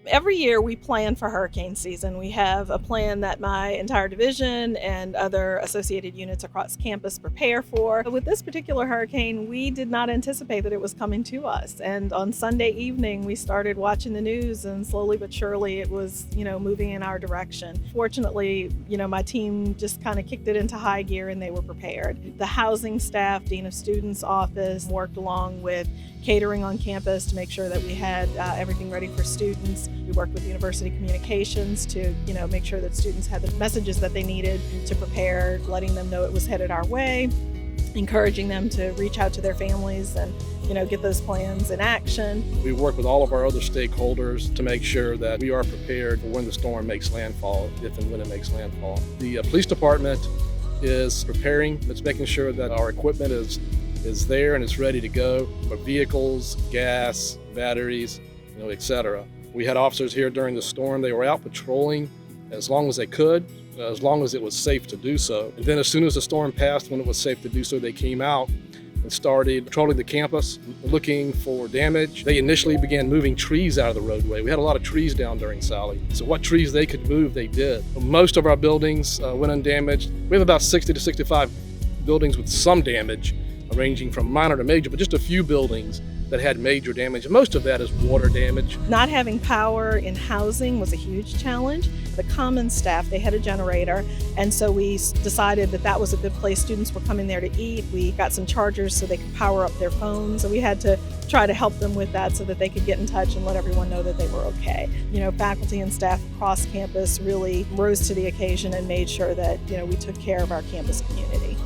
Every year we plan for hurricane season. We have a plan that my entire division and other associated units across campus prepare for. But with this particular hurricane, we did not anticipate that it was coming to us. And on Sunday evening, we started watching the news, and slowly but surely it was, moving in our direction. Fortunately, my team just kind of kicked it into high gear and they were prepared. The housing staff, Dean of Students office worked along with catering on campus to make sure that we had everything ready for students. We worked with University Communications to, make sure that students had the messages that they needed to prepare, letting them know it was headed our way, encouraging them to reach out to their families and, get those plans in action. We work with all of our other stakeholders to make sure that we are prepared for when the storm makes landfall, if and when it makes landfall. The police department is preparing. It's making sure that our equipment is there and it's ready to go. Our vehicles, gas, batteries, etc. We had officers here during the storm. They were out patrolling as long as they could, as long as it was safe to do so. And then as soon as the storm passed, when it was safe to do so, they came out and started patrolling the campus, looking for damage. They initially began moving trees out of the roadway. We had a lot of trees down during Sally. So what trees they could move, they did. Most of our buildings went undamaged. We have about 60 to 65 buildings with some damage, ranging from minor to major, but just a few buildings that had major damage. Most of that is water damage. Not having power in housing was a huge challenge. The common staff, they had a generator, and so we decided that was a good place. Students were coming there to eat. We got some chargers so they could power up their phones, and we had to try to help them with that so that they could get in touch and let everyone know that they were okay. Faculty and staff across campus really rose to the occasion and made sure that, we took care of our campus community.